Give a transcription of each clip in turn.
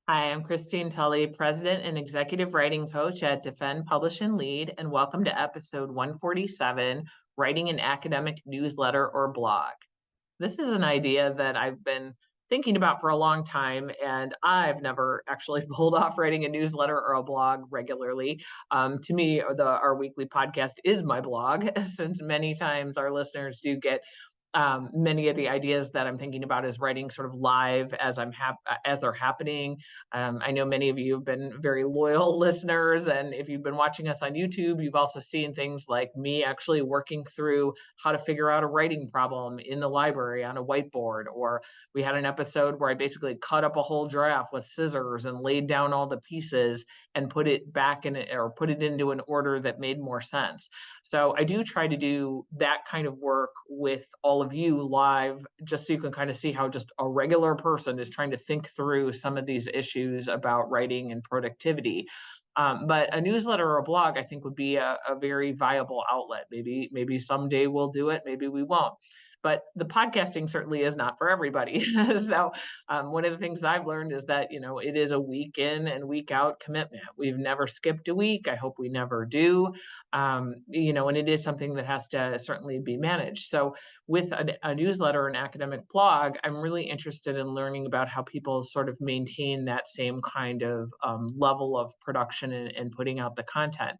Hi, I'm Christine Tulley, President and Executive Writing Coach at Defend, Publish, and Lead, and welcome to episode 147, Writing an Academic Newsletter or Blog. This is an idea that I've been thinking about for a long time, and I've never actually pulled off writing a newsletter or a blog regularly. To me, our weekly podcast is my blog, since many times our listeners do get many of the ideas that I'm thinking about is writing sort of live as they're happening. I know many of you have been very loyal listeners, and if you've been watching us on YouTube, you've also seen things like me actually working through how to figure out a writing problem in the library on a whiteboard. Or we had an episode where I basically cut up a whole draft with scissors and laid down all the pieces and put it back in it, or put it into an order that made more sense. So I do try to do that kind of work with all of you live, just so you can kind of see how just a regular person is trying to think through some of these issues about writing and productivity. But a newsletter or a blog, I think, would be a very viable outlet. Maybe someday we'll do it, maybe we won't. But the podcasting certainly is not for everybody. So one of the things that I've learned is that, it is a week in and week out commitment. We've never skipped a week. I hope we never do. And it is something that has to certainly be managed. So with a newsletter, an academic blog, I'm really interested in learning about how people sort of maintain that same kind of level of production and putting out the content.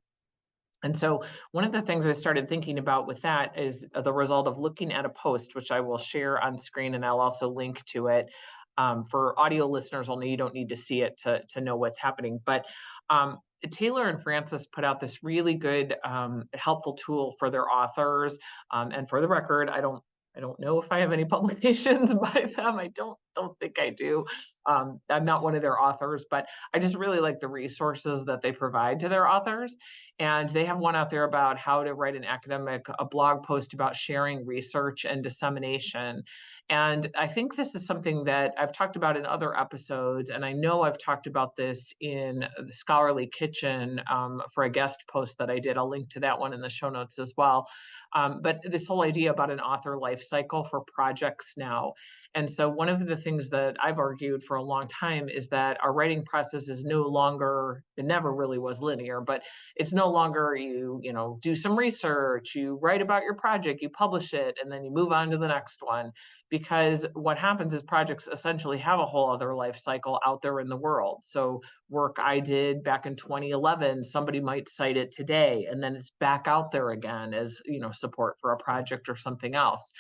And so one of the things I started thinking about with that is the result of looking at a post, which I will share on screen, and I'll also link to it. For audio listeners only, you don't need to see it to know what's happening. But Taylor and Francis put out this really good, helpful tool for their authors. And for the record, I don't know if I have any publications by them. I don't think I do. I'm not one of their authors, but I just really like the resources that they provide to their authors. And they have one out there about how to write a blog post about sharing research and dissemination. And I think this is something that I've talked about in other episodes, and I know I've talked about this in the Scholarly Kitchen for a guest post that I did. I'll link to that one in the show notes as well. But this whole idea about an author life cycle for projects now. And so one of the things that I've argued for a long time is that our writing process is no longer, it never really was linear, but it's no longer you do some research, you write about your project, you publish it, and then you move on to the next one. Because what happens is projects essentially have a whole other life cycle out there in the world. So work I did back in 2011, somebody might cite it today, and then it's back out there again as, support for a project or something else.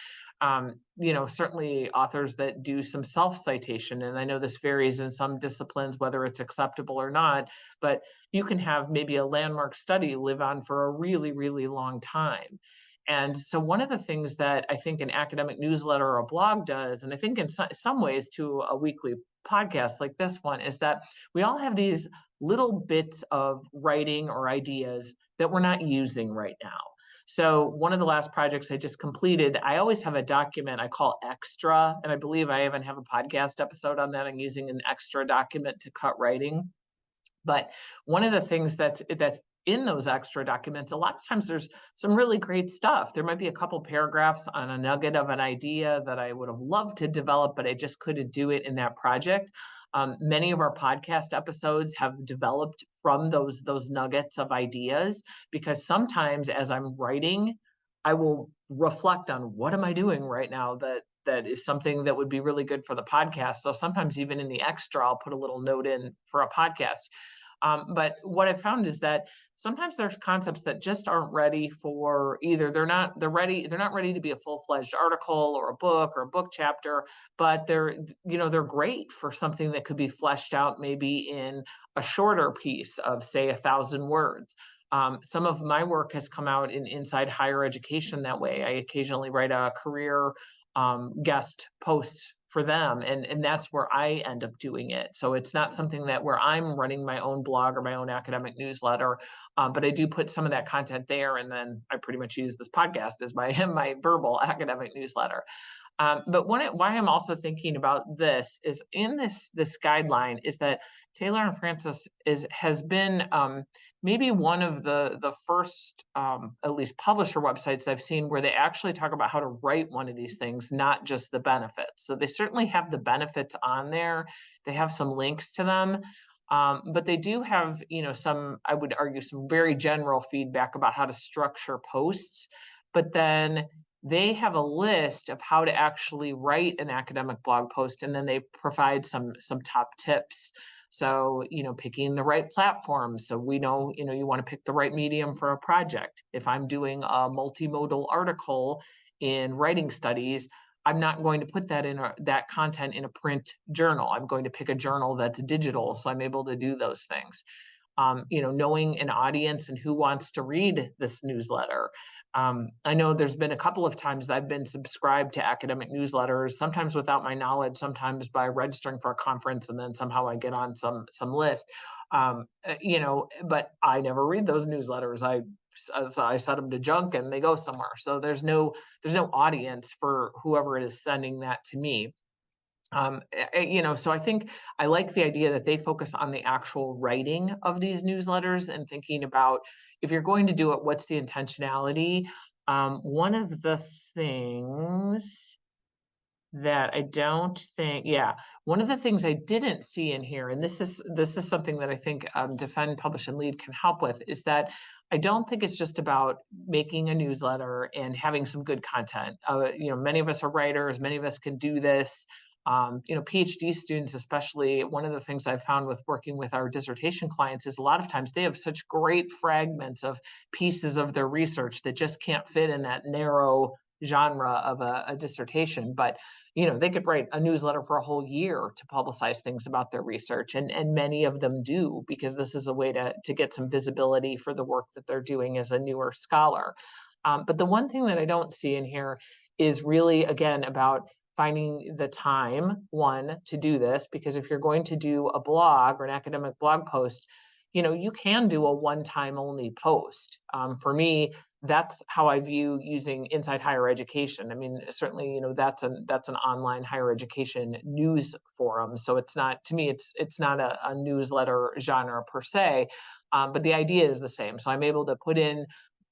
Certainly authors that do some self-citation, and I know this varies in some disciplines, whether it's acceptable or not, but you can have maybe a landmark study live on for a really, really long time. And so one of the things that I think an academic newsletter or a blog does, and I think in some ways to a weekly podcast like this one, is that we all have these little bits of writing or ideas that we're not using right now. So one of the last projects I just completed, I always have a document I call extra, and I believe I even have a podcast episode on that. I'm using an extra document to cut writing. But one of the things that's in those extra documents, a lot of times there's some really great stuff. There might be a couple paragraphs on a nugget of an idea that I would have loved to develop, but I just couldn't do it in that project. Many of our podcast episodes have developed from those nuggets of ideas, because sometimes as I'm writing, I will reflect on what am I doing right now that is something that would be really good for the podcast. So sometimes even in the extra, I'll put a little note in for a podcast. But what I found is that sometimes there's concepts that just aren't ready for either they're not ready to be a full-fledged article or a book chapter, but they're great for something that could be fleshed out maybe in a shorter piece of, say, 1,000 words. Some of my work has come out in inside higher education that way. I occasionally write a career guest post for them, and that's where I end up doing it. So it's not something that where I'm running my own blog or my own academic newsletter, but I do put some of that content there, and then I pretty much use this podcast as my verbal academic newsletter. But why I'm also thinking about this is in this guideline is that Taylor and Francis has been maybe one of the first at least publisher websites I've seen where they actually talk about how to write one of these things, not just the benefits. So they certainly have the benefits on there. They have some links to them. But they do have, some, I would argue, some very general feedback about how to structure posts. But then they have a list of how to actually write an academic blog post, and then they provide some top tips. So, picking the right platform. So we know, you want to pick the right medium for a project. If I'm doing a multimodal article in writing studies, I'm not going to put that content in a print journal. I'm going to pick a journal that's digital, so I'm able to do those things. Knowing an audience and who wants to read this newsletter. I know there's been a couple of times I've been subscribed to academic newsletters, sometimes without my knowledge, sometimes by registering for a conference, and then somehow I get on some list. But I never read those newsletters. I set them to junk and they go somewhere. So there's no audience for whoever it is sending that to me. So I think I like the idea that they focus on the actual writing of these newsletters and thinking about if you're going to do it, what's the intentionality? One of the things that I don't think, one of the things I didn't see in here, and this is something that I think Defend, Publish, and Lead can help with, is that I don't think it's just about making a newsletter and having some good content. Many of us are writers, many of us can do this. PhD students, especially, one of the things I've found with working with our dissertation clients is a lot of times they have such great fragments of pieces of their research that just can't fit in that narrow genre of a dissertation. But, they could write a newsletter for a whole year to publicize things about their research. And many of them do, because this is a way to get some visibility for the work that they're doing as a newer scholar. But the one thing that I don't see in here is really, again, about finding the time, one, to do this, because if you're going to do a blog or an academic blog post, you can do a one-time only post. For me, that's how I view using Inside Higher Education. I mean, certainly, that's an online higher education news forum. So it's not, to me, it's not a newsletter genre per se, but the idea is the same. So I'm able to put in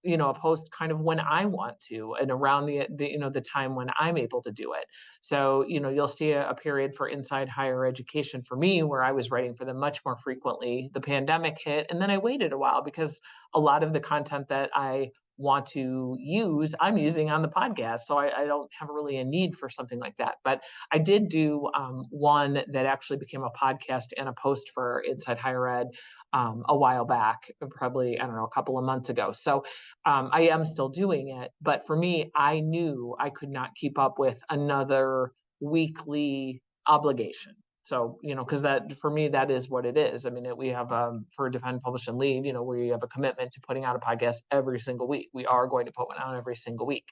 a post kind of when I want to and around the time when I'm able to do it. So, you'll see a period for Inside Higher Education for me where I was writing for them much more frequently. The pandemic hit, and then I waited a while because a lot of the content that I want to use, I'm using on the podcast. So I don't have really a need for something like that. But I did do one that actually became a podcast and a post for Inside Higher Ed a while back, probably, I don't know, a couple of months ago. So I am still doing it. But for me, I knew I could not keep up with another weekly obligation. So, because that, for me, that is what it is. I mean, we have, for Defend, Publish, and Lead, we have a commitment to putting out a podcast every single week. We are going to put one out every single week.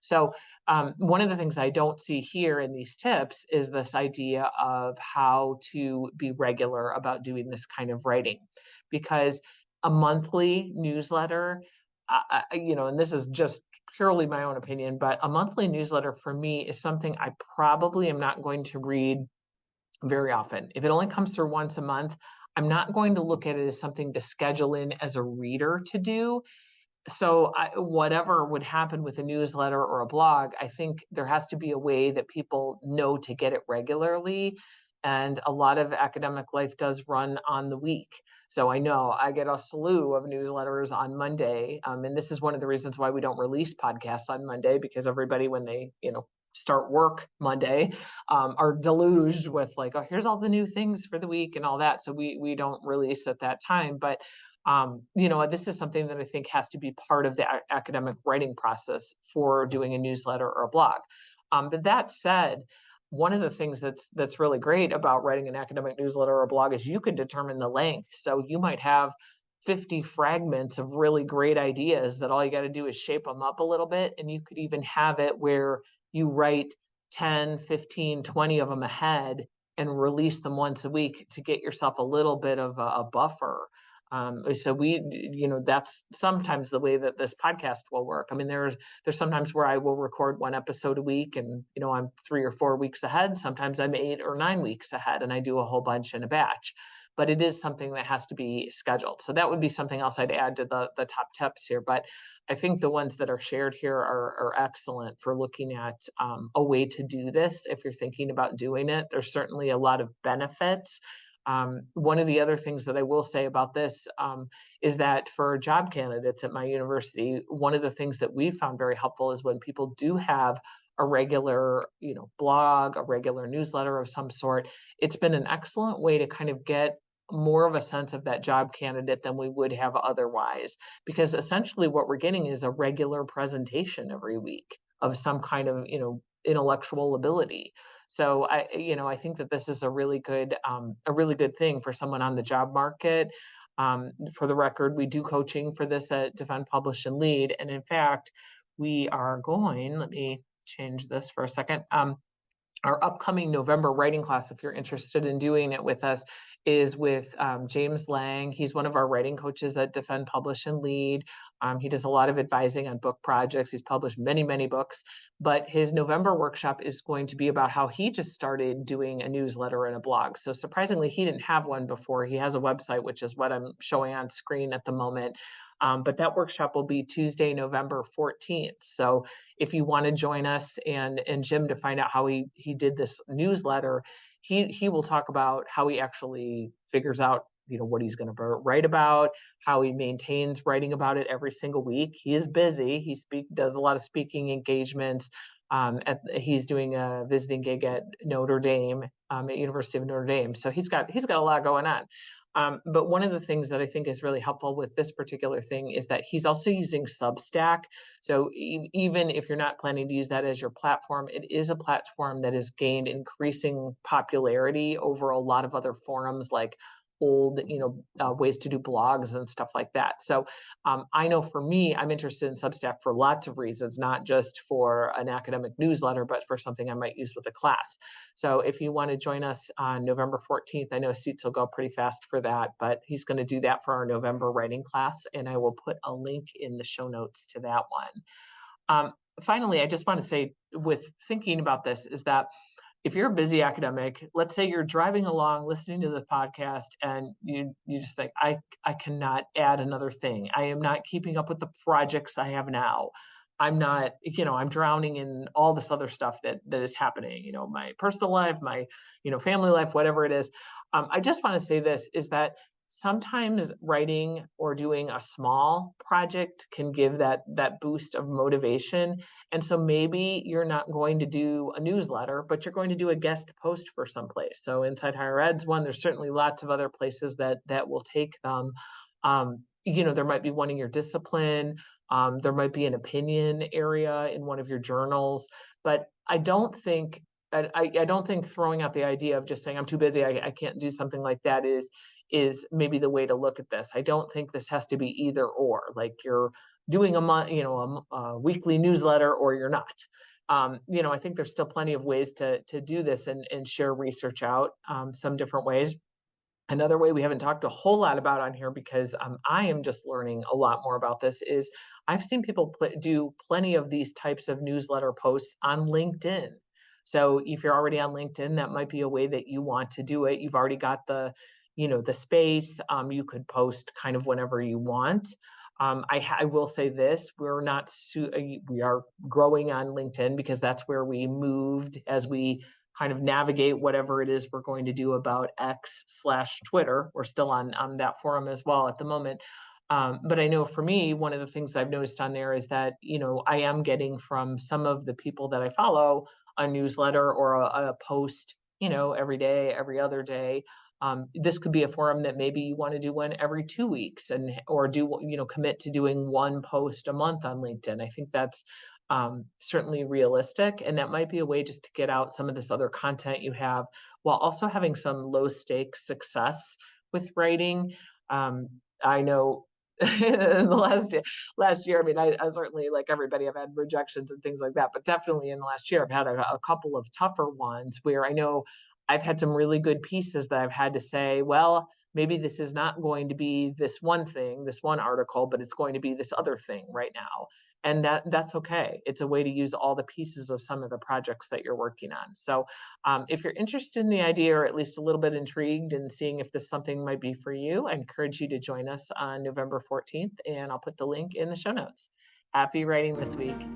So one of the things I don't see here in these tips is this idea of how to be regular about doing this kind of writing, because a monthly newsletter, and this is just purely my own opinion, but a monthly newsletter for me is something I probably am not going to read very often. If it only comes through once a month, I'm not going to look at it as something to schedule in as a reader to do. So whatever would happen with a newsletter or a blog, I think there has to be a way that people know to get it regularly. And a lot of academic life does run on the week. So I know I get a slew of newsletters on Monday. And this is one of the reasons why we don't release podcasts on Monday, because everybody, when they, start work Monday, are deluged with like, oh, here's all the new things for the week and all that. So we don't release at that time. But this is something that I think has to be part of the academic writing process for doing a newsletter or a blog. But that said, one of the things that's really great about writing an academic newsletter or a blog is you can determine the length. So you might have 50 fragments of really great ideas that all you got to do is shape them up a little bit. And you could even have it where you write 10, 15, 20 of them ahead and release them once a week to get yourself a little bit of a buffer. So that's sometimes the way that this podcast will work. I mean, there's sometimes where I will record one episode a week and, I'm 3 or 4 weeks ahead. Sometimes I'm 8 or 9 weeks ahead and I do a whole bunch in a batch, but it is something that has to be scheduled. So that would be something else I'd add to the top tips here. But I think the ones that are shared here are excellent for looking at a way to do this. If you're thinking about doing it, there's certainly a lot of benefits. One of the other things that I will say about this is that for job candidates at my university, one of the things that we found very helpful is when people do have a regular, blog, a regular newsletter of some sort, it's been an excellent way to kind of get more of a sense of that job candidate than we would have otherwise, because essentially what we're getting is a regular presentation every week of some kind of, intellectual ability. So I think that this is a really good thing for someone on the job market. For the record, we do coaching for this at Defend, Publish, and Lead. And in fact, we are going, let me change this for a second. Our upcoming November writing class, if you're interested in doing it with us, is with James Lang. He's one of our writing coaches at Defend, Publish, and Lead. He does a lot of advising on book projects. He's published many, many books. But his November workshop is going to be about how he just started doing a newsletter and a blog. So surprisingly, he didn't have one before. He has a website, which is what I'm showing on screen at the moment. But that workshop will be Tuesday, November 14th. So if you want to join us and Jim to find out how he did this newsletter, he will talk about how he actually figures out, what he's going to write about, how he maintains writing about it every single week. He is busy. He does a lot of speaking engagements. He's doing a visiting gig at Notre Dame, at University of Notre Dame. So he's got a lot going on. But one of the things that I think is really helpful with this particular thing is that he's also using Substack. So even if you're not planning to use that as your platform, it is a platform that has gained increasing popularity over a lot of other forums like old, ways to do blogs and stuff like that. So I know for me, I'm interested in Substack for lots of reasons, not just for an academic newsletter, but for something I might use with a class. So if you want to join us on November 14th, I know seats will go pretty fast for that, but he's going to do that for our November writing class, and I will put a link in the show notes to that one. Finally, I just want to say, with thinking about this, is that if you're a busy academic, let's say you're driving along, listening to the podcast, and you just think, I cannot add another thing. I am not keeping up with the projects I have now. I'm not, I'm drowning in all this other stuff that is happening, my personal life, my, family life, whatever it is. I just want to say this, is that sometimes writing or doing a small project can give that boost of motivation. And so maybe you're not going to do a newsletter, but you're going to do a guest post for someplace. So Inside Higher Ed's one, there's certainly lots of other places that will take them. There might be one in your discipline. There might be an opinion area in one of your journals, but I don't think throwing out the idea of just saying I'm too busy, I can't do something like that is maybe the way to look at this. I don't think this has to be either or, like you're doing a weekly newsletter or you're not. I think there's still plenty of ways to do this and share research out, some different ways. Another way we haven't talked a whole lot about on here, because I am just learning a lot more about this, is I've seen people do plenty of these types of newsletter posts on LinkedIn. So if you're already on LinkedIn, that might be a way that you want to do it. You've already got the space. You could post kind of whenever you want. I will say this, we are growing on LinkedIn because that's where we moved as we kind of navigate whatever it is we're going to do about X/Twitter. We're still on that forum as well at the moment. But I know for me, one of the things I've noticed on there is that, I am getting from some of the people that I follow a newsletter or a post, every day, every other day. This could be a forum that maybe you want to do one every 2 weeks or commit to doing one post a month on LinkedIn. I think that's certainly realistic. And that might be a way just to get out some of this other content you have while also having some low stakes success with writing. I know in the last year, I mean, I certainly, like everybody, I've had rejections and things like that, but definitely in the last year, I've had a couple of tougher ones where I know I've had some really good pieces that I've had to say, well, maybe this is not going to be this one thing, this one article, but it's going to be this other thing right now. And that's okay. It's a way to use all the pieces of some of the projects that you're working on. So if you're interested in the idea, or at least a little bit intrigued in seeing if this something might be for you, I encourage you to join us on November 14th, and I'll put the link in the show notes. Happy writing this week.